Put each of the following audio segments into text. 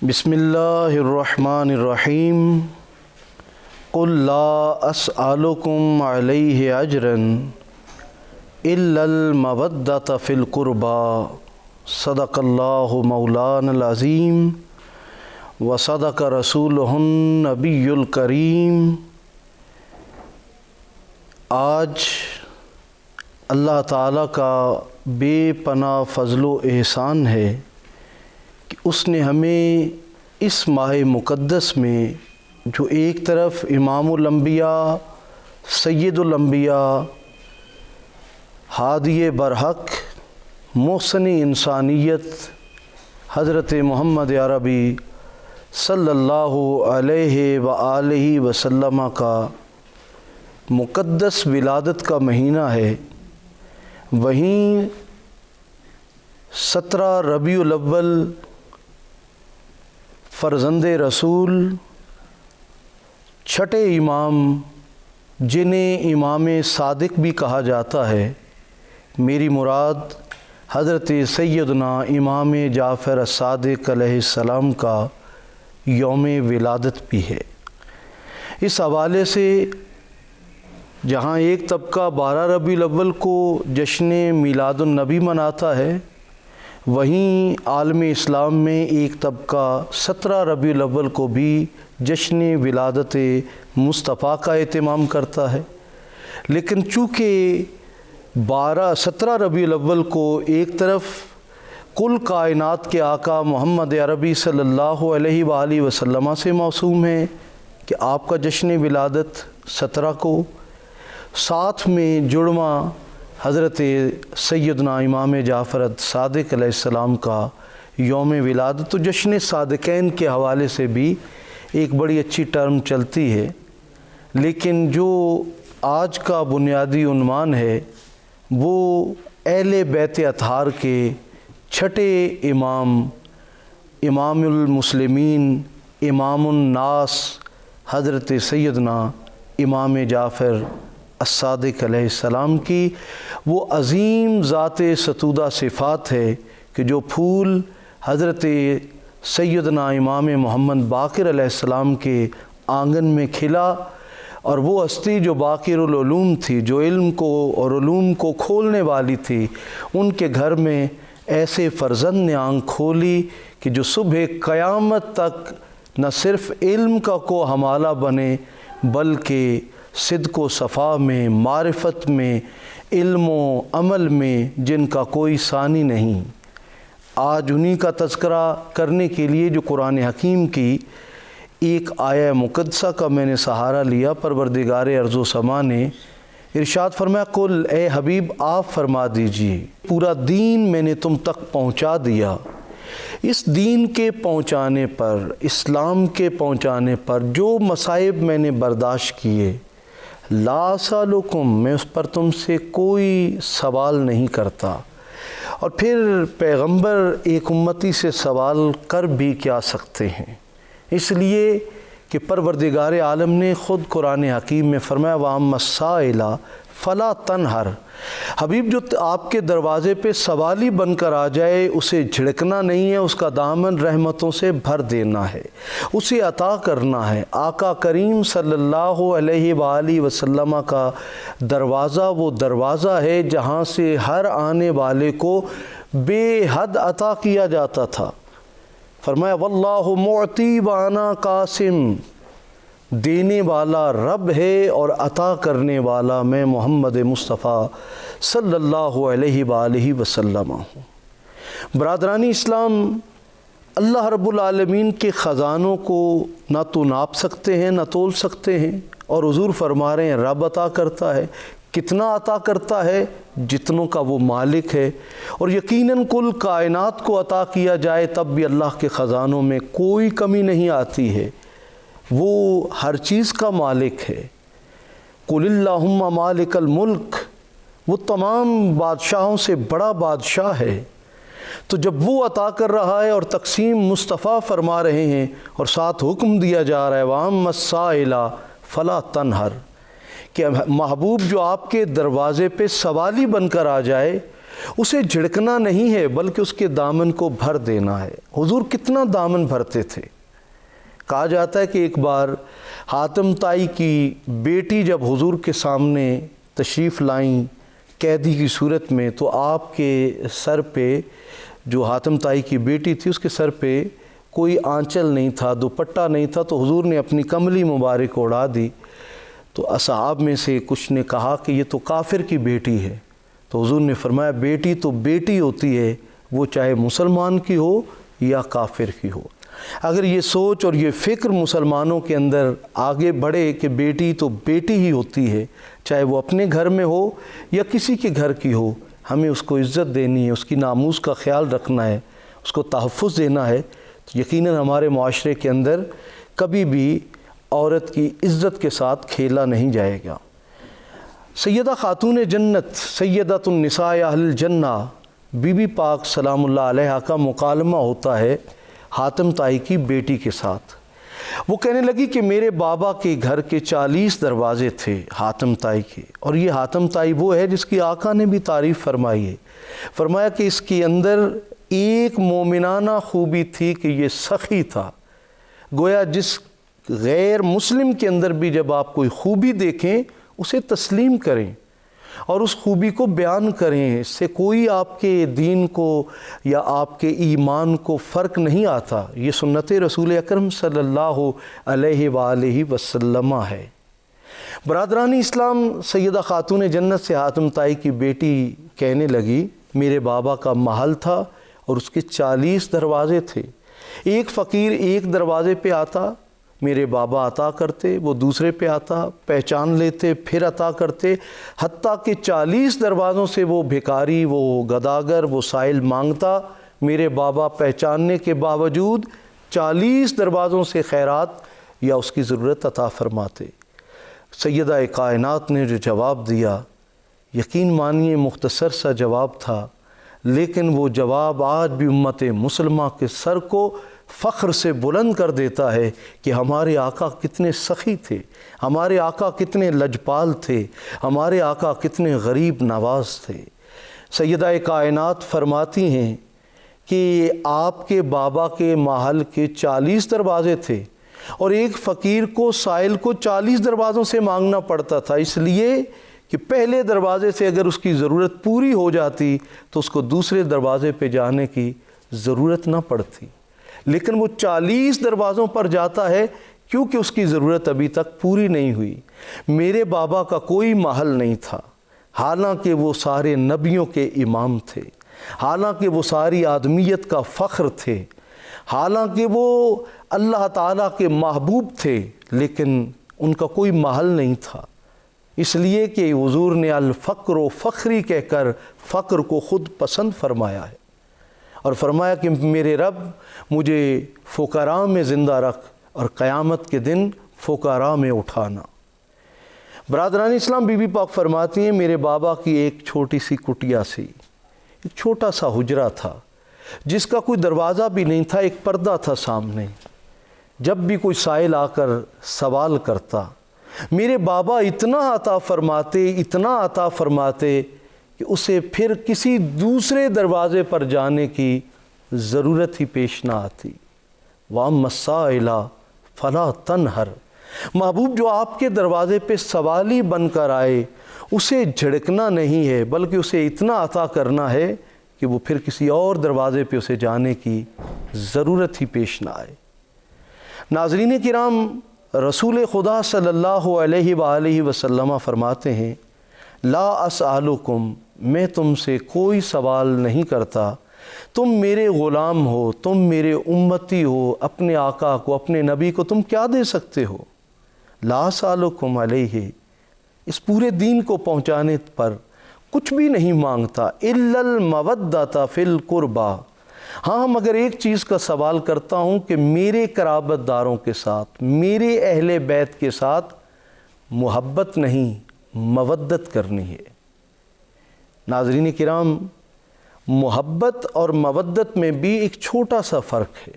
بسم اللہ الرحمن الرحیم قل لا اسألکم علیہ اجرا الا المودۃ فی القربى صدق اللہ مولانا العظیم وصدق رسولہ النبی الکریم۔ آج اللہ تعالیٰ کا بے پناہ فضل و احسان ہے کہ اس نے ہمیں اس ماہ مقدس میں جو ایک طرف امام الانبیاء سید الانبیاء ہادی برحق محسن انسانیت حضرت محمد عربی صلی اللہ علیہ وآلہ وسلم کا مقدس ولادت کا مہینہ ہے، وہیں 17 ربیع الاول فرزند رسول چھٹے امام جنہیں امام صادق بھی کہا جاتا ہے، میری مراد حضرت سیدنا امام جعفر الصادق علیہ السلام کا یوم ولادت بھی ہے۔ اس حوالے سے جہاں ایک طبقہ 12 ربیع الاول کو جشن میلاد النبی مناتا ہے، وہیں عالم اسلام میں ایک طبقہ 17 ربیع الاول کو بھی جشن ولادت مصطفیٰ کا اہتمام کرتا ہے۔ لیکن چونکہ 17 ربیع الاول کو ایک طرف کل کائنات کے آقا محمد عربی صلی اللہ علیہ وآلہ وسلم سے موسوم ہے کہ آپ کا جشن ولادت 17 کو، ساتھ میں جڑواں حضرت سیدنا امام جعفر صادق علیہ السلام کا یوم ولادت، تو جشن صادقین کے حوالے سے بھی ایک بڑی اچھی ٹرم چلتی ہے۔ لیکن جو آج کا بنیادی عنوان ہے وہ اہل بیت اطہار کے چھٹے امام، امام المسلمین، امام الناس حضرت سیدنا امام جعفر الصادق علیہ السلام کی وہ عظیم ذات ستودہ صفات ہے کہ جو پھول حضرت سیدنا امام محمد باقر علیہ السلام کے آنگن میں کھلا، اور وہ ہستی جو باقر العلوم تھی، جو علم کو اور علوم کو کھولنے والی تھی، ان کے گھر میں ایسے فرزند نے آنکھ کھولی کہ جو صبح قیامت تک نہ صرف علم کا کو حمالہ بنے بلکہ صدق و صفا میں، معرفت میں، علم و عمل میں جن کا کوئی ثانی نہیں۔ آج انہی کا تذکرہ کرنے کے لیے جو قرآن حکیم کی ایک آیہ مقدسہ کا میں نے سہارا لیا، پروردگار ارض و سما نے ارشاد فرمایا، قل اے حبیب آپ فرما دیجئے پورا دین میں نے تم تک پہنچا دیا۔ اس دین کے پہنچانے پر، اسلام کے پہنچانے پر جو مصائب میں نے برداشت کیے، لا اسألکم میں اس پر تم سے کوئی سوال نہیں کرتا۔ اور پھر پیغمبر ایک امتی سے سوال کر بھی کیا سکتے ہیں، اس لیے کہ پروردگار عالم نے خود قرآن حکیم میں فرمایا وَأَمَّا السَّائِلَ فَلَا تَنْهَرْ، حبیب جو آپ کے دروازے پہ سوالی بن کر آ جائے اسے جھڑکنا نہیں ہے، اس کا دامن رحمتوں سے بھر دینا ہے، اسے عطا کرنا ہے۔ آقا کریم صلی اللہ علیہ وآلہ وسلم کا دروازہ وہ دروازہ ہے جہاں سے ہر آنے والے کو بے حد عطا کیا جاتا تھا۔ فرمایا واللہ معطی وانا قاسم، دینے والا رب ہے اور عطا کرنے والا میں محمد مصطفیٰ صلی اللہ علیہ وآلہ وسلم ہوں۔ برادرانی اسلام، اللہ رب العالمین کے خزانوں کو نہ تو ناپ سکتے ہیں نہ تول سکتے ہیں، اور حضور فرما رہے ہیں رب عطا کرتا ہے۔ کتنا عطا کرتا ہے؟ جتنوں کا وہ مالک ہے، اور یقیناً کل کائنات کو عطا کیا جائے تب بھی اللہ کے خزانوں میں کوئی کمی نہیں آتی ہے، وہ ہر چیز کا مالک ہے۔ قل اللہم مالک الملک، وہ تمام بادشاہوں سے بڑا بادشاہ ہے۔ تو جب وہ عطا کر رہا ہے اور تقسیم مصطفیٰ فرما رہے ہیں اور ساتھ حکم دیا جا رہا ہے وَأَمَّا السَّائِلَ فَلَا تَنْهَرْ، کہ محبوب جو آپ کے دروازے پہ سوالی بن کر آ جائے اسے جھڑکنا نہیں ہے بلکہ اس کے دامن کو بھر دینا ہے۔ حضور کتنا دامن بھرتے تھے۔ کہا جاتا ہے کہ ایک بار حاتم طائی کی بیٹی جب حضور کے سامنے تشریف لائیں قیدی کی صورت میں، تو آپ کے سر پہ، جو حاتم طائی کی بیٹی تھی اس کے سر پہ کوئی آنچل نہیں تھا، دوپٹہ نہیں تھا، تو حضور نے اپنی کملی مبارک اڑا دی۔ تو اصحاب میں سے کچھ نے کہا کہ یہ تو کافر کی بیٹی ہے۔ تو حضور نے فرمایا بیٹی تو بیٹی ہوتی ہے، وہ چاہے مسلمان کی ہو یا کافر کی ہو۔ اگر یہ سوچ اور یہ فکر مسلمانوں کے اندر آگے بڑھے کہ بیٹی تو بیٹی ہی ہوتی ہے، چاہے وہ اپنے گھر میں ہو یا کسی کے گھر کی ہو، ہمیں اس کو عزت دینی ہے، اس کی ناموس کا خیال رکھنا ہے، اس کو تحفظ دینا ہے، تو یقیناً ہمارے معاشرے کے اندر کبھی بھی عورت کی عزت کے ساتھ کھیلا نہیں جائے گا۔ سیدہ خاتون جنت سیدۃ النساء اہل الجنہ بی بی پاک سلام اللہ علیہا کا مکالمہ ہوتا ہے حاتم طائی کی بیٹی کے ساتھ۔ وہ کہنے لگی کہ میرے بابا کے گھر کے 40 دروازے تھے حاتم طائی کے، اور یہ حاتم طائی وہ ہے جس کی آقا نے بھی تعریف فرمائی ہے۔ فرمایا کہ اس کے اندر ایک مومنانہ خوبی تھی کہ یہ سخی تھا۔ گویا جس غیر مسلم کے اندر بھی جب آپ کوئی خوبی دیکھیں اسے تسلیم کریں اور اس خوبی کو بیان کریں، اس سے کوئی آپ کے دین کو یا آپ کے ایمان کو فرق نہیں آتا۔ یہ سنت رسول اکرم صلی اللہ علیہ وآلہ وسلم ہے۔ برادران اسلام، سیدہ خاتون جنت سے حاتم طائی کی بیٹی کہنے لگی میرے بابا کا محل تھا اور اس کے 40 دروازے تھے۔ ایک فقیر ایک دروازے پہ آتا، میرے بابا عطا کرتے، وہ دوسرے پہ آتا، پہچان لیتے، پھر عطا کرتے، حتیٰ کہ 40 دروازوں سے وہ بھکاری، وہ گداگر، وہ سائل مانگتا، میرے بابا پہچاننے کے باوجود 40 دروازوں سے خیرات یا اس کی ضرورت عطا فرماتے۔ سیدہ کائنات نے جو جواب دیا، یقین مانیے مختصر سا جواب تھا، لیکن وہ جواب آج بھی امت مسلمہ کے سر کو فخر سے بلند کر دیتا ہے کہ ہمارے آقا کتنے سخی تھے، ہمارے آقا کتنے لجپال تھے، ہمارے آقا کتنے غریب نواز تھے۔ سیدہ کائنات فرماتی ہیں کہ آپ کے بابا کے محل کے 40 دروازے تھے اور ایک فقیر کو، سائل کو 40 دروازوں سے مانگنا پڑتا تھا، اس لیے کہ پہلے دروازے سے اگر اس کی ضرورت پوری ہو جاتی تو اس کو دوسرے دروازے پہ جانے کی ضرورت نہ پڑتی، لیکن وہ 40 دروازوں پر جاتا ہے کیونکہ اس کی ضرورت ابھی تک پوری نہیں ہوئی۔ میرے بابا کا کوئی محل نہیں تھا، حالانکہ وہ سارے نبیوں کے امام تھے، حالانکہ وہ ساری آدمیت کا فخر تھے، حالانکہ وہ اللہ تعالیٰ کے محبوب تھے، لیکن ان کا کوئی محل نہیں تھا، اس لیے کہ حضور نے الفقر و فخری کہہ کر فقر کو خود پسند فرمایا ہے اور فرمایا کہ میرے رب مجھے فقراء میں زندہ رکھ اور قیامت کے دن فقراء میں اٹھانا۔ برادران اسلام، بی بی پاک فرماتی ہیں میرے بابا کی ایک چھوٹی سی کٹیا سی، ایک چھوٹا سا حجرہ تھا جس کا کوئی دروازہ بھی نہیں تھا، ایک پردہ تھا سامنے۔ جب بھی کوئی سائل آ کر سوال کرتا، میرے بابا اتنا عطا فرماتے کہ اسے پھر کسی دوسرے دروازے پر جانے کی ضرورت ہی پیش نہ آتی۔ وَأَمَّا السَّائِلَ فَلَا تَنْهَرْ، محبوب جو آپ کے دروازے پہ سوالی بن کر آئے اسے جھڑکنا نہیں ہے بلکہ اسے اتنا عطا کرنا ہے کہ وہ پھر کسی اور دروازے پہ اسے جانے کی ضرورت ہی پیش نہ آئے۔ ناظرین کرام، رسول خدا صلی اللہ علیہ وآلہ وسلم فرماتے ہیں لا اسألکم، میں تم سے کوئی سوال نہیں کرتا، تم میرے غلام ہو، تم میرے امتی ہو، اپنے آقا کو، اپنے نبی کو تم کیا دے سکتے ہو؟ لا اسألکم علیہ، اس پورے دین کو پہنچانے پر کچھ بھی نہیں مانگتا، الا المودۃ فی القربى، ہاں مگر ایک چیز کا سوال کرتا ہوں کہ میرے قرابت داروں کے ساتھ، میرے اہل بیت کے ساتھ محبت نہیں مودت کرنی ہے۔ ناظرین کرام، محبت اور مودت میں بھی ایک چھوٹا سا فرق ہے۔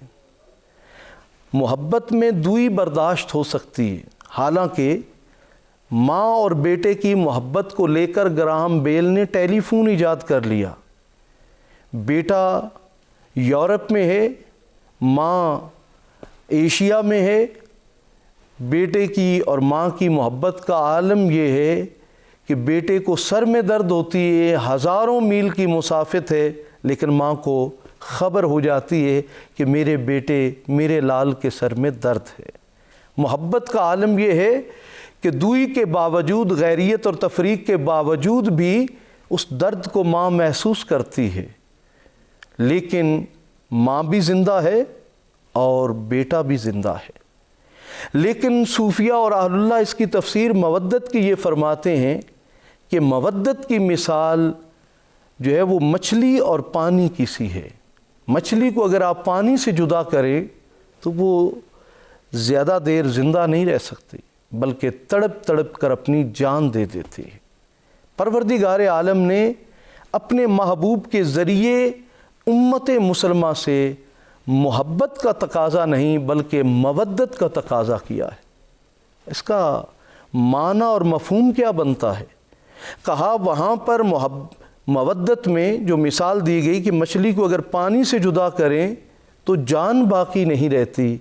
محبت میں دوئی برداشت ہو سکتی ہے، حالانکہ ماں اور بیٹے کی محبت کو لے کر گراہم بیل نے ٹیلی فون ایجاد کر لیا، بیٹا یورپ میں ہے، ماں ایشیا میں ہے، بیٹے کی اور ماں کی محبت کا عالم یہ ہے کہ بیٹے کو سر میں درد ہوتی ہے، ہزاروں میل کی مسافت ہے، لیکن ماں کو خبر ہو جاتی ہے کہ میرے بیٹے، میرے لال کے سر میں درد ہے۔ محبت کا عالم یہ ہے کہ دوئی کے باوجود، غیریت اور تفریق کے باوجود بھی اس درد کو ماں محسوس کرتی ہے، لیکن ماں بھی زندہ ہے اور بیٹا بھی زندہ ہے۔ لیکن صوفیہ اور اہل اللہ اس کی تفسیر مودت کی یہ فرماتے ہیں کہ مودت کی مثال جو ہے وہ مچھلی اور پانی کی سی ہے۔ مچھلی کو اگر آپ پانی سے جدا کریں تو وہ زیادہ دیر زندہ نہیں رہ سکتی، بلکہ تڑپ تڑپ کر اپنی جان دے دیتی ہے۔ پروردگار عالم نے اپنے محبوب کے ذریعے امت مسلمہ سے محبت کا تقاضا نہیں بلکہ مودت کا تقاضا کیا ہے۔ اس کا معنی اور مفہوم کیا بنتا ہے؟ کہا وہاں پر مودت میں جو مثال دی گئی کہ مچھلی کو اگر پانی سے جدا کریں تو جان باقی نہیں رہتی،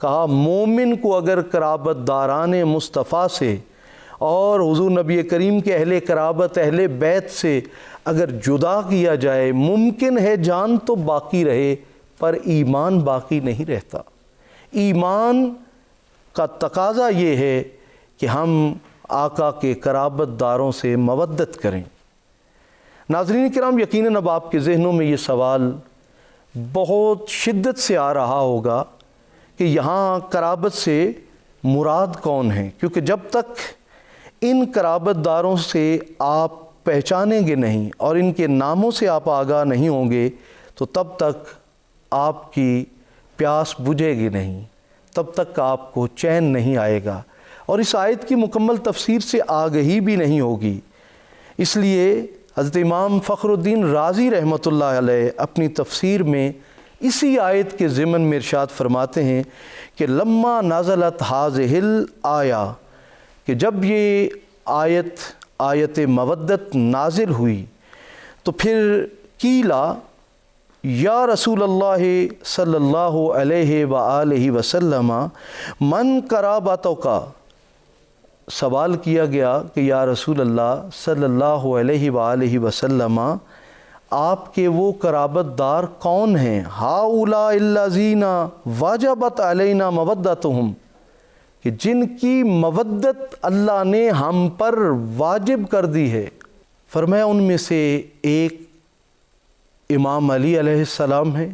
کہا مومن کو اگر قرابت داران مصطفیٰ سے اور حضور نبی کریم کے اہل قرابت، اہل بیت سے اگر جدا کیا جائے، ممکن ہے جان تو باقی رہے پر ایمان باقی نہیں رہتا۔ ایمان کا تقاضا یہ ہے کہ ہم آقا کے قرابت داروں سے مودت کریں۔ ناظرین کرام، یقیناً اب آپ کے ذہنوں میں یہ سوال بہت شدت سے آ رہا ہوگا کہ یہاں قرابت سے مراد کون ہیں، کیونکہ جب تک ان قرابت داروں سے آپ پہچانیں گے نہیں اور ان کے ناموں سے آپ آگاہ نہیں ہوں گے تو تب تک آپ کی پیاس بجھے گی نہیں، تب تک آپ کو چین نہیں آئے گا اور اس آیت کی مکمل تفسیر سے آگہی بھی نہیں ہوگی۔ اس لیے حضرت امام فخر الدین رازی رحمۃ اللہ علیہ اپنی تفسیر میں اسی آیت کے ضمن میں ارشاد فرماتے ہیں کہ لما نازلت ہذہ الآیہ، کہ جب یہ آیت مودت نازل ہوئی تو پھر قیلا یا رسول اللہ صلی اللہ علیہ وآلہ وسلم من قرابتک، سوال کیا گیا کہ یا رسول اللہ صلی اللہ علیہ وآلہ وسلم آپ کے وہ قرابت دار کون ہیں؟ ہؤلاء الذین وجبت علینا مودتہم، کہ جن کی مودت اللہ نے ہم پر واجب کر دی ہے۔ فرمایا ان میں سے ایک امام علی علیہ السلام ہیں،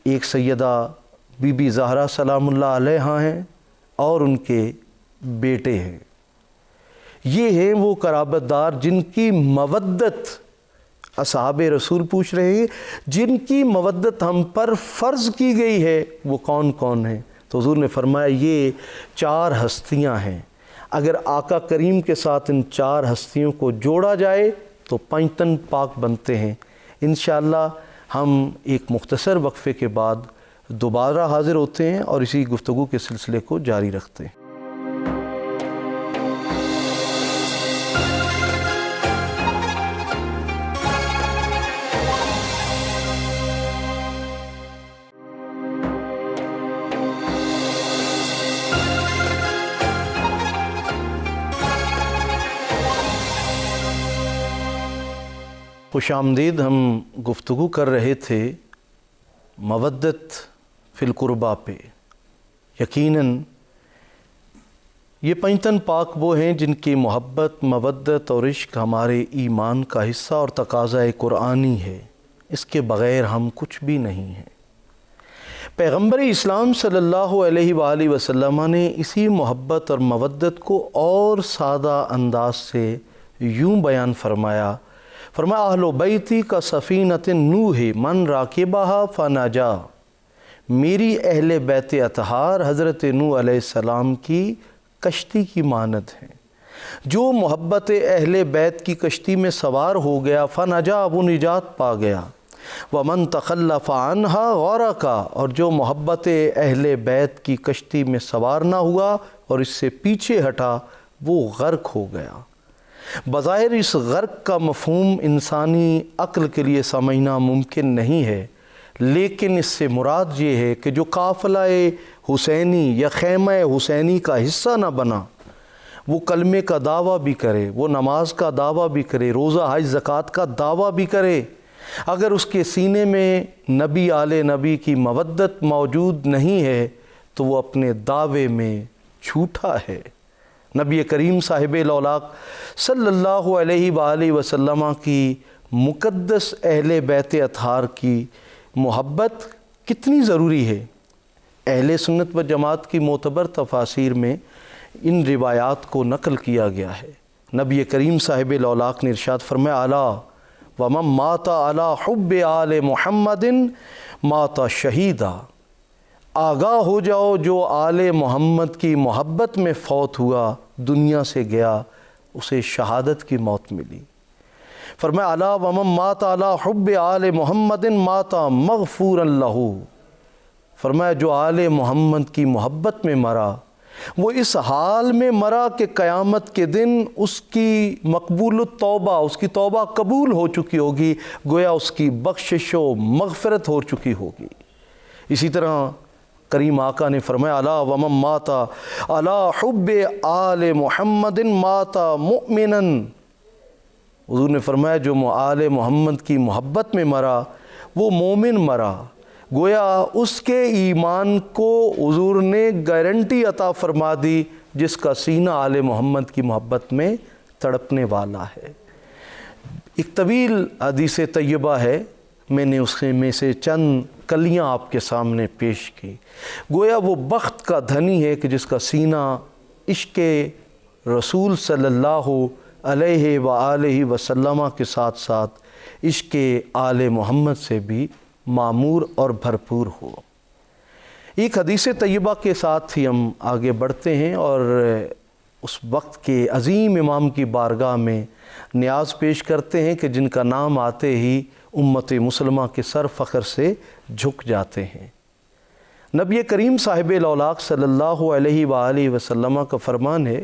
ایک سیدہ بی بی زہرا سلام اللہ علیہا ہیں اور ان کے بیٹے ہیں۔ یہ ہیں وہ قرابت دار جن کی مودت، اصحاب رسول پوچھ رہے ہیں جن کی مودت ہم پر فرض کی گئی ہے وہ کون کون ہیں؟ تو حضور نے فرمایا یہ 4 ہستیاں ہیں۔ اگر آقا کریم کے ساتھ ان 4 ہستیوں کو جوڑا جائے تو 5 تن پاک بنتے ہیں۔ انشاءاللہ ہم ایک مختصر وقفے کے بعد دوبارہ حاضر ہوتے ہیں اور اسی گفتگو کے سلسلے کو جاری رکھتے ہیں۔ خوش آمدید۔ ہم گفتگو کر رہے تھے مودت فی القربہ پہ۔ یقیناً یہ 5 تن پاک وہ ہیں جن کی محبت، مودت اور عشق ہمارے ایمان کا حصہ اور تقاضا قرآنی ہے، اس کے بغیر ہم کچھ بھی نہیں ہیں۔ پیغمبر اسلام صلی اللہ علیہ وآلہ وسلم نے اسی محبت اور مودت کو اور سادہ انداز سے یوں بیان فرمایا، فرمایا اہل بیتی کا سفینۃ نوح من راکبہا فنجا، میری اہل بیت اطہار حضرت نوح علیہ السلام کی کشتی کی مانند ہیں، جو محبت اہل بیت کی کشتی میں سوار ہو گیا فنجا، وہ نجات پا گیا، ومن تخلف عنہا غرقا، اور جو محبت اہل بیت کی کشتی میں سوار نہ ہوا اور اس سے پیچھے ہٹا وہ غرق ہو گیا۔ بظاہر اس غرق کا مفہوم انسانی عقل کے لیے سمجھنا ممکن نہیں ہے، لیکن اس سے مراد یہ ہے کہ جو قافلہ حسینی یا خیمہ حسینی کا حصہ نہ بنا، وہ کلمے کا دعویٰ بھی کرے، وہ نماز کا دعویٰ بھی کرے، روزہ حج زکوٰۃ کا دعویٰ بھی کرے، اگر اس کے سینے میں نبی آل نبی کی مودت موجود نہیں ہے تو وہ اپنے دعوے میں جھوٹا ہے۔ نبی کریم صاحب الاولاق صلی اللہ علیہ وآلہ وسلم کی مقدس اہل بیت اطہار کی محبت کتنی ضروری ہے۔ اہل سنت و جماعت کی معتبر تفاسیر میں ان روایات کو نقل کیا گیا ہے۔ نبی کریم صاحب الاولاق نے ارشاد فرمایا الا ومن مات علی حب آل محمد مات شہیدا، آگاہ ہو جاؤ جو آل محمد کی محبت میں فوت ہوا، دنیا سے گیا، اسے شہادت کی موت ملی۔ فرمایا الا ومن مات علی حب آل محمد مات مغفورا لہ، فرمایا جو آل محمد کی محبت میں مرا وہ اس حال میں مرا کہ قیامت کے دن اس کی مقبول التوبہ، اس کی توبہ قبول ہو چکی ہوگی، گویا اس کی بخشش و مغفرت ہو چکی ہوگی۔ اسی طرح کریم آقا نے فرمایا الا ومن مات علی حب آل محمد مات مؤمنا، حضور نے فرمایا جو آل محمد کی محبت میں مرا وہ مومن مرا، گویا اس کے ایمان کو حضور نے گارنٹی عطا فرما دی، جس کا سینہ آل محمد کی محبت میں تڑپنے والا ہے۔ ایک طویل حدیث طیبہ ہے، میں نے اس میں سے چند کلیاں آپ کے سامنے پیش کی۔ گویا وہ بخت کا دھنی ہے کہ جس کا سینہ عشق رسول صلی اللہ علیہ وآلہ وسلم کے ساتھ ساتھ عشق آل محمد سے بھی معمور اور بھرپور ہو۔ ایک حدیث طیبہ کے ساتھ ہی ہم آگے بڑھتے ہیں اور اس وقت کے عظیم امام کی بارگاہ میں نیاز پیش کرتے ہیں کہ جن کا نام آتے ہی امت مسلمہ کے سر فخر سے جھک جاتے ہیں۔ نبی کریم صاحب الاولاق صلی اللہ علیہ وآلہ وسلم کا فرمان ہے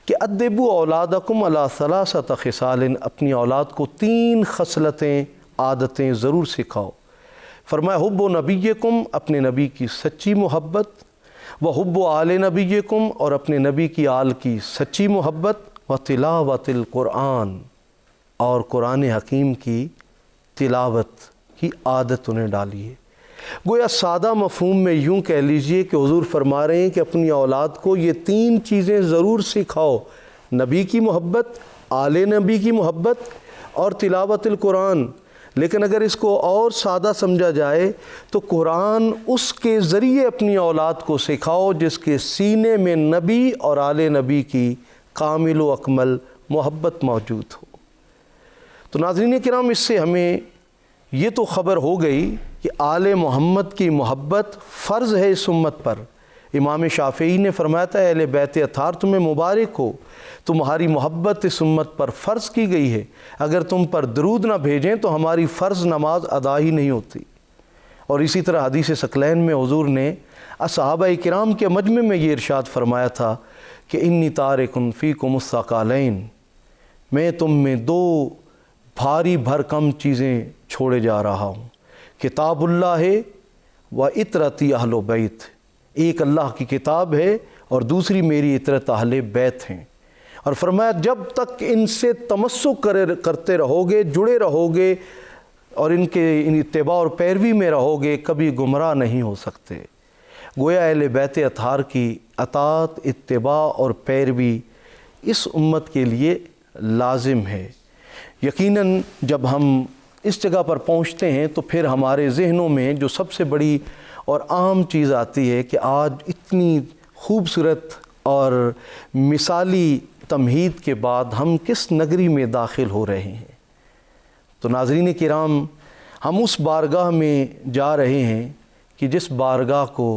کہ ادبوا اولادکم علی ثلاثۃ خصال، اپنی اولاد کو 3 خصلتیں، عادتیں ضرور سکھاؤ۔ فرمایا حب نبیکم، اپنے نبی کی سچی محبت، و حب آل نبیکم، اور اپنے نبی کی آل کی سچی محبت، و تلاوت القرآن، اور قرآن حکیم کی تلاوت کی عادت انہیں ڈالی ہے۔ گویا سادہ مفہوم میں یوں کہہ لیجئے کہ حضور فرما رہے ہیں کہ اپنی اولاد کو یہ 3 چیزیں ضرور سکھاؤ، نبی کی محبت، آل نبی کی محبت اور تلاوت القرآن۔ لیکن اگر اس کو اور سادہ سمجھا جائے تو قرآن اس کے ذریعے اپنی اولاد کو سکھاؤ جس کے سینے میں نبی اور آل نبی کی کامل و اکمل محبت موجود ہو۔ تو ناظرین کرام، اس سے ہمیں یہ تو خبر ہو گئی کہ آل محمد کی محبت فرض ہے اس امت پر۔ امام شافعی نے فرمایا تھا اہل بیت اطہار تمہیں مبارک ہو، تمہاری محبت اس امت پر فرض کی گئی ہے، اگر تم پر درود نہ بھیجیں تو ہماری فرض نماز ادا ہی نہیں ہوتی۔ اور اسی طرح حدیث ثقلین میں حضور نے اصحابہ کرام کے مجمع میں یہ ارشاد فرمایا تھا کہ انی تارک فیکم الثقالین، میں تم میں 2 بھاری بھرکم چیزیں چھوڑے جا رہا ہوں، کتاب اللہ ہے و اطرتی اہل بیت، ایک اللہ کی کتاب ہے اور دوسری میری اطرت اہل بیت ہیں۔ اور فرمایا جب تک ان سے تمسک کرتے رہو گے، جڑے رہو گے اور ان اتباع اور پیروی میں رہو گے، کبھی گمراہ نہیں ہو سکتے۔ گویا اہل بیت اطہار کی اطاعت، اتباع اور پیروی اس امت کے لیے لازم ہے۔ یقیناً جب ہم اس جگہ پر پہنچتے ہیں تو پھر ہمارے ذہنوں میں جو سب سے بڑی اور عام چیز آتی ہے کہ آج اتنی خوبصورت اور مثالی تمہید کے بعد ہم کس نگری میں داخل ہو رہے ہیں۔ تو ناظرین کرام، ہم اس بارگاہ میں جا رہے ہیں کہ جس بارگاہ کو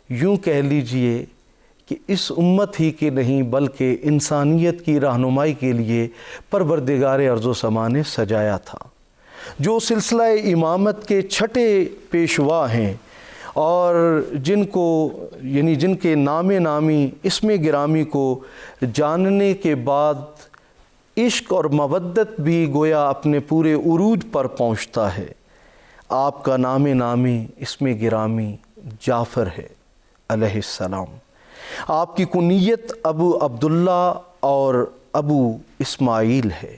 یوں کہہ لیجئے کہ اس امت ہی کے نہیں بلکہ انسانیت کی رہنمائی کے لیے پروردگار ارض و سما نے سجایا تھا، جو سلسلہ امامت کے 6 پیشوا ہیں اور جن کے نام نامی اسم گرامی کو جاننے کے بعد عشق اور مودت بھی گویا اپنے پورے عروج پر پہنچتا ہے۔ آپ کا نام نامی اسم گرامی جعفر ہے علیہ السلام۔ آپ کی کنیت ابو عبداللہ اور ابو اسماعیل ہے۔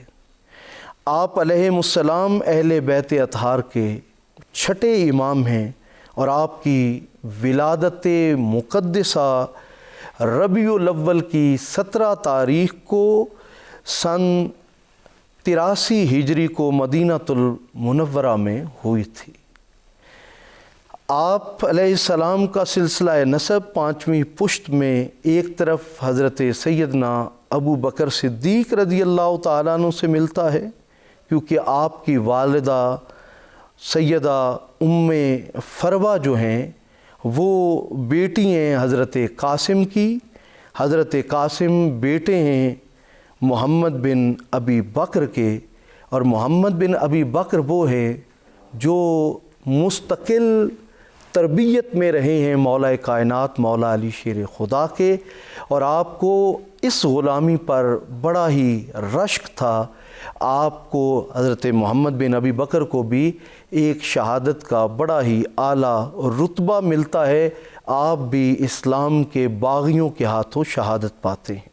آپ علیہ السلام اہل بیت اطہار کے چھٹے امام ہیں، اور آپ کی ولادت مقدسہ ربیع الاول کی 17 تاریخ کو سن 83 ہجری کو مدینہ المنورہ میں ہوئی تھی۔ آپ علیہ السلام کا سلسلہ نسب 5ویں پشت میں ایک طرف حضرت سیدنا ابو بکر صدیق رضی اللہ تعالیٰ عنہ سے ملتا ہے، کیونکہ آپ کی والدہ سیدہ ام فروہ جو ہیں وہ بیٹی ہیں حضرت قاسم کی۔ حضرت قاسم بیٹے ہیں محمد بن ابی بکر کے، اور محمد بن ابی بکر وہ ہے جو مستقل تربیت میں رہے ہیں مولا کائنات مولا علی شیر خدا کے، اور آپ کو اس غلامی پر بڑا ہی رشک تھا۔ آپ کو حضرت محمد بن ابی بکر کو بھی ایک شہادت کا بڑا ہی اعلیٰ رتبہ ملتا ہے، آپ بھی اسلام کے باغیوں کے ہاتھوں شہادت پاتے ہیں۔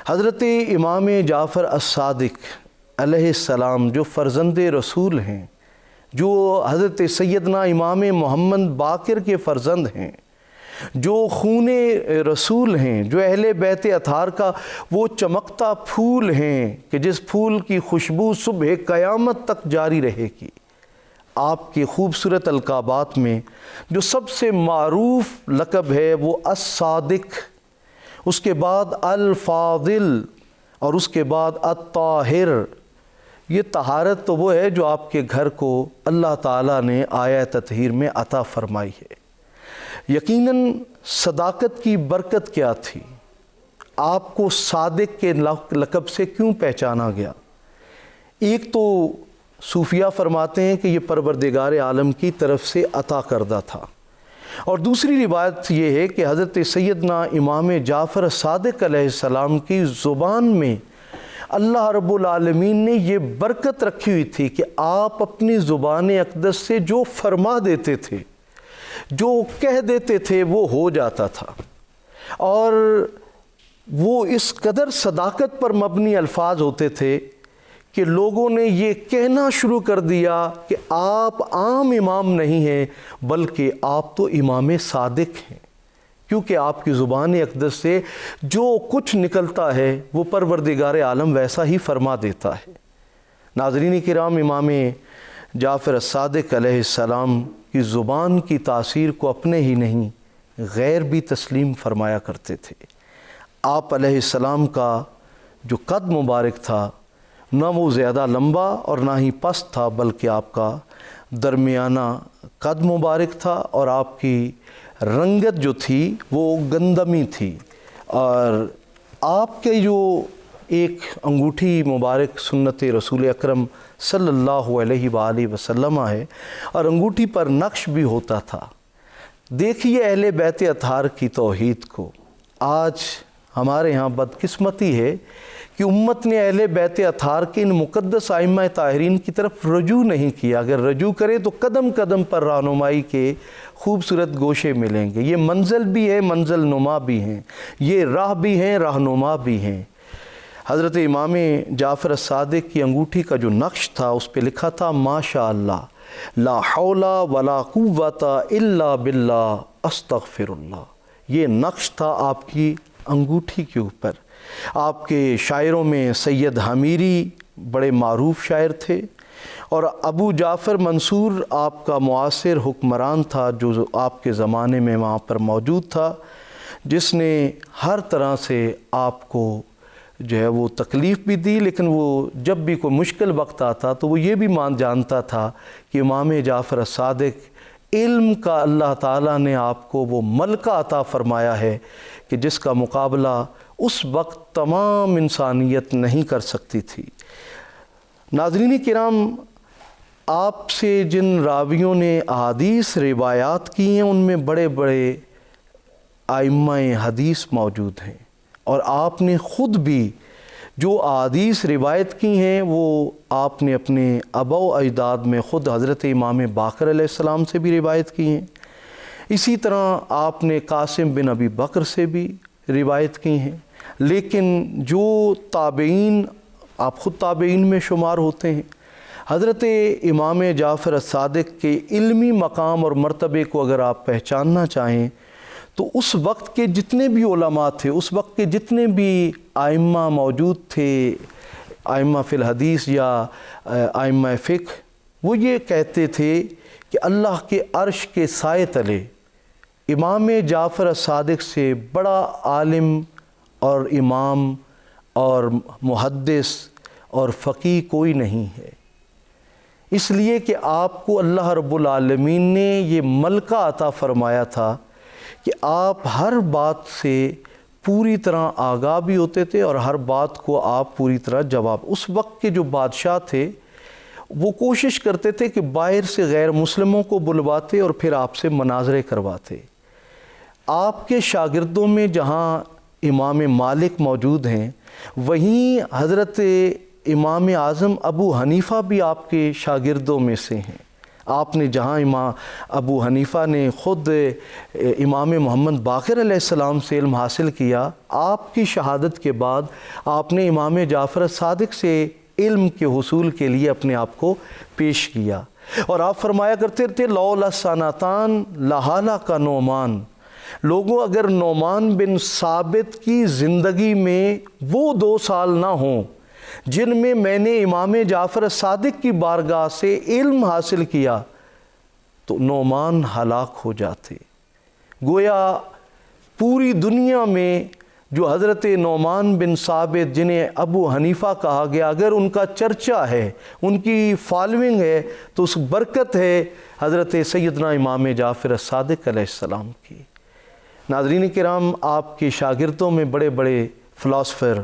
حضرت امام جعفر الصادق علیہ السلام جو فرزند رسول ہیں، جو حضرت سیدنا امام محمد باقر کے فرزند ہیں، جو خون رسول ہیں، جو اہل بیت اطہار کا وہ چمکتا پھول ہیں کہ جس پھول کی خوشبو صبح قیامت تک جاری رہے گی۔ آپ کے خوبصورت القابات میں جو سب سے معروف لقب ہے وہ الصادق، اس کے بعد الفاضل، اور اس کے بعد الطاہر۔ یہ طہارت تو وہ ہے جو آپ کے گھر کو اللہ تعالیٰ نے آیہ تطہیر میں عطا فرمائی ہے۔ یقیناً صداقت کی برکت کیا تھی؟ آپ کو صادق کے لقب سے کیوں پہچانا گیا؟ ایک تو صوفیہ فرماتے ہیں کہ یہ پروردگار عالم کی طرف سے عطا کردہ تھا، اور دوسری روایت یہ ہے کہ حضرت سیدنا امام جعفر صادق علیہ السلام کی زبان میں اللہ رب العالمین نے یہ برکت رکھی ہوئی تھی کہ آپ اپنی زبان اقدس سے جو فرما دیتے تھے، جو کہہ دیتے تھے، وہ ہو جاتا تھا، اور وہ اس قدر صداقت پر مبنی الفاظ ہوتے تھے کہ لوگوں نے یہ کہنا شروع کر دیا کہ آپ عام امام نہیں ہیں بلکہ آپ تو امام صادق ہیں، کیونکہ آپ کی زبان اقدس سے جو کچھ نکلتا ہے وہ پروردگار عالم ویسا ہی فرما دیتا ہے۔ ناظرین کرام، امام جعفر الصادق علیہ السلام کی زبان کی تاثیر کو اپنے ہی نہیں غیر بھی تسلیم فرمایا کرتے تھے۔ آپ علیہ السلام کا جو قد مبارک تھا، نہ وہ زیادہ لمبا اور نہ ہی پست تھا، بلکہ آپ کا درمیانہ قد مبارک تھا، اور آپ کی رنگت جو تھی وہ گندمی تھی، اور آپ کے جو ایک انگوٹھی مبارک سنت رسول اکرم صلی اللہ علیہ وآلہ وسلم ہے، اور انگوٹھی پر نقش بھی ہوتا تھا۔ دیکھیے اہل بیت اطہار کی توحید کو۔ آج ہمارے ہاں بدقسمتی ہے کہ امت نے اہل بیت اطہار کے ان مقدس ائمہ طاہرین کی طرف رجوع نہیں کیا۔ اگر رجوع کرے تو قدم قدم پر رہنمائی کے خوبصورت گوشے ملیں گے۔ یہ منزل بھی ہے، منزل نما بھی ہیں، یہ راہ بھی ہیں، رہنما بھی ہیں۔ حضرت امام جعفر الصادق کی انگوٹھی کا جو نقش تھا اس پہ لکھا تھا ماشاء اللہ لا حول ولا قوت الا باللہ استغفر اللہ۔ یہ نقش تھا آپ کی انگوٹھی کے اوپر۔ آپ کے شاعروں میں سید حمیری بڑے معروف شاعر تھے، اور ابو جعفر منصور آپ کا معاصر حکمران تھا جو آپ کے زمانے میں وہاں پر موجود تھا، جس نے ہر طرح سے آپ کو جو ہے وہ تکلیف بھی دی، لیکن وہ جب بھی کوئی مشکل وقت آتا تو وہ یہ بھی جانتا تھا کہ امام جعفر الصادق علم کا اللہ تعالیٰ نے آپ کو وہ ملکہ عطا فرمایا ہے کہ جس کا مقابلہ اس وقت تمام انسانیت نہیں کر سکتی تھی۔ ناظرین کرام، آپ سے جن راویوں نے احادیث روایات کی ہیں ان میں بڑے بڑے ائمہ حدیث موجود ہیں، اور آپ نے خود بھی جو احادیث روایت کی ہیں وہ آپ نے اپنے آباء و اجداد میں خود حضرت امام باقر علیہ السلام سے بھی روایت کی ہیں، اسی طرح آپ نے قاسم بن ابی بکر سے بھی روایت کی ہیں، لیکن جو تابعین، آپ خود تابعین میں شمار ہوتے ہیں، حضرت امام جعفر الصادق کے علمی مقام اور مرتبے کو اگر آپ پہچاننا چاہیں تو اس وقت کے جتنے بھی علماء تھے، اس وقت کے جتنے بھی ائمہ موجود تھے، ائمہ فی الحدیث یا ائمہ فقہ، وہ یہ کہتے تھے کہ اللہ کے عرش کے سائے تلے امام جعفر الصادق سے بڑا عالم اور امام اور محدث اور فقیہ کوئی نہیں ہے، اس لیے کہ آپ کو اللہ رب العالمین نے یہ ملکہ عطا فرمایا تھا کہ آپ ہر بات سے پوری طرح آگاہ بھی ہوتے تھے اور ہر بات کو آپ پوری طرح جواب۔ اس وقت کے جو بادشاہ تھے وہ کوشش کرتے تھے کہ باہر سے غیر مسلموں کو بلواتے اور پھر آپ سے مناظرے کرواتے۔ آپ کے شاگردوں میں جہاں امام مالک موجود ہیں، وہیں حضرت امام اعظم ابو حنیفہ بھی آپ کے شاگردوں میں سے ہیں۔ آپ نے جہاں امام ابو حنیفہ نے خود امام محمد باقر علیہ السلام سے علم حاصل کیا، آپ کی شہادت کے بعد آپ نے امام جعفر الصادق سے علم کے حصول کے لیے اپنے آپ کو پیش کیا، اور آپ فرمایا کرتے تھے لولا سنتان لہالک نعمان، لوگوں اگر نعمان بن ثابت کی زندگی میں وہ 2 سال نہ ہوں جن میں نے امام جعفر الصادق کی بارگاہ سے علم حاصل کیا تو نعمان ہلاک ہو جاتے۔ گویا پوری دنیا میں جو حضرت نعمان بن ثابت جنہیں ابو حنیفہ کہا گیا، اگر ان کا چرچا ہے، ان کی فالوئنگ ہے، تو اس برکت ہے حضرت سیدنا امام جعفر الصادق علیہ السلام کی۔ ناظرین کرام، آپ کے شاگردوں میں بڑے بڑے فلاسفر،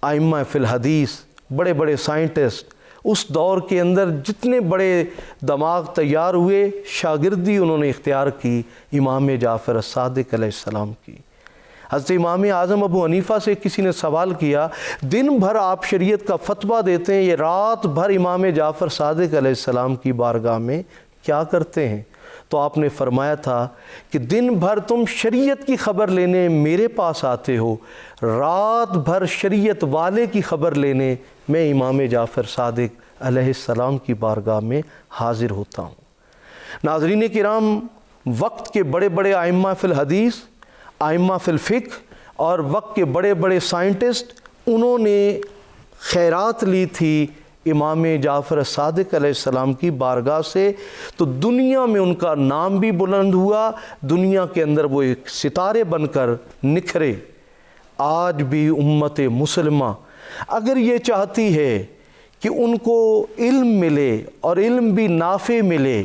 ائمہ فی الحدیث، بڑے بڑے سائنٹسٹ، اس دور کے اندر جتنے بڑے دماغ تیار ہوئے، شاگردی انہوں نے اختیار کی امام جعفر الصادق علیہ السلام کی۔ حضرت امام اعظم ابو حنیفہ سے کسی نے سوال کیا، دن بھر آپ شریعت کا فتویٰ دیتے ہیں، یہ رات بھر امام جعفر صادق علیہ السلام کی بارگاہ میں کیا کرتے ہیں؟ تو آپ نے فرمایا تھا کہ دن بھر تم شریعت کی خبر لینے میرے پاس آتے ہو، رات بھر شریعت والے کی خبر لینے میں امام جعفر صادق علیہ السلام کی بارگاہ میں حاضر ہوتا ہوں۔ ناظرین کرام، وقت کے بڑے بڑے ائمہ فی الحدیث، ائمہ فی الفقہ اور وقت کے بڑے بڑے سائنٹسٹ، انہوں نے خیرات لی تھی امام جعفر الصادق علیہ السلام کی بارگاہ سے، تو دنیا میں ان کا نام بھی بلند ہوا، دنیا کے اندر وہ ایک ستارے بن کر نکھرے۔ آج بھی امت مسلمہ اگر یہ چاہتی ہے کہ ان کو علم ملے اور علم بھی نافع ملے،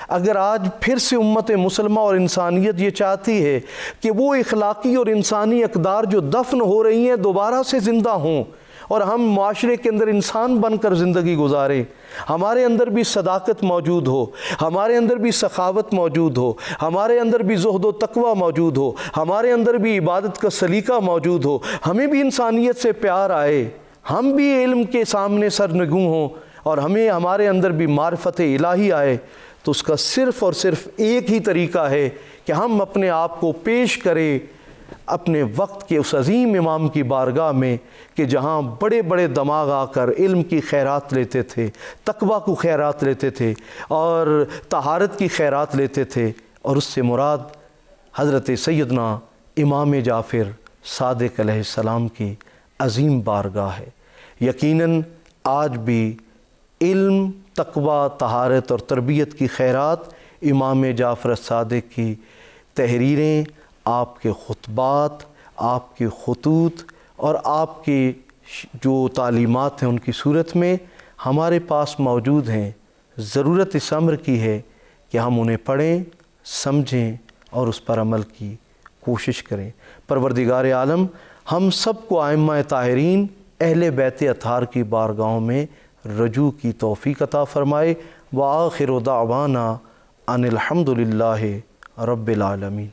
اگر آج پھر سے امت مسلمہ اور انسانیت یہ چاہتی ہے کہ وہ اخلاقی اور انسانی اقدار جو دفن ہو رہی ہیں دوبارہ سے زندہ ہوں اور ہم معاشرے کے اندر انسان بن کر زندگی گزاریں، ہمارے اندر بھی صداقت موجود ہو، ہمارے اندر بھی سخاوت موجود ہو، ہمارے اندر بھی زہد و تقوی موجود ہو، ہمارے اندر بھی عبادت کا سلیقہ موجود ہو، ہمیں بھی انسانیت سے پیار آئے، ہم بھی علم کے سامنے سرنگوں ہوں اور ہمیں ہمارے اندر بھی معرفت الہی آئے، تو اس کا صرف اور صرف ایک ہی طریقہ ہے کہ ہم اپنے آپ کو پیش کریں اپنے وقت کے اس عظیم امام کی بارگاہ میں کہ جہاں بڑے بڑے دماغ آ کر علم کی خیرات لیتے تھے، تقوی کو خیرات لیتے تھے اور طہارت کی خیرات لیتے تھے، اور اس سے مراد حضرت سیدنا امام جعفر صادق علیہ السلام کی عظیم بارگاہ ہے۔ یقیناً آج بھی علم، تقوی، طہارت اور تربیت کی خیرات، امام جعفر الصادق کی تحریریں، آپ کے خطبات، آپ کے خطوط اور آپ کی جو تعلیمات ہیں ان کی صورت میں ہمارے پاس موجود ہیں۔ ضرورت اس امر کی ہے کہ ہم انہیں پڑھیں، سمجھیں اور اس پر عمل کی کوشش کریں۔ پروردگار عالم ہم سب کو ائمہ طاہرین، اہل بیت اطہار کی بارگاہوں میں رجوع کی توفیق عطا فرمائے۔ وآخر دعوانا ان الحمد للہ رب العالمین۔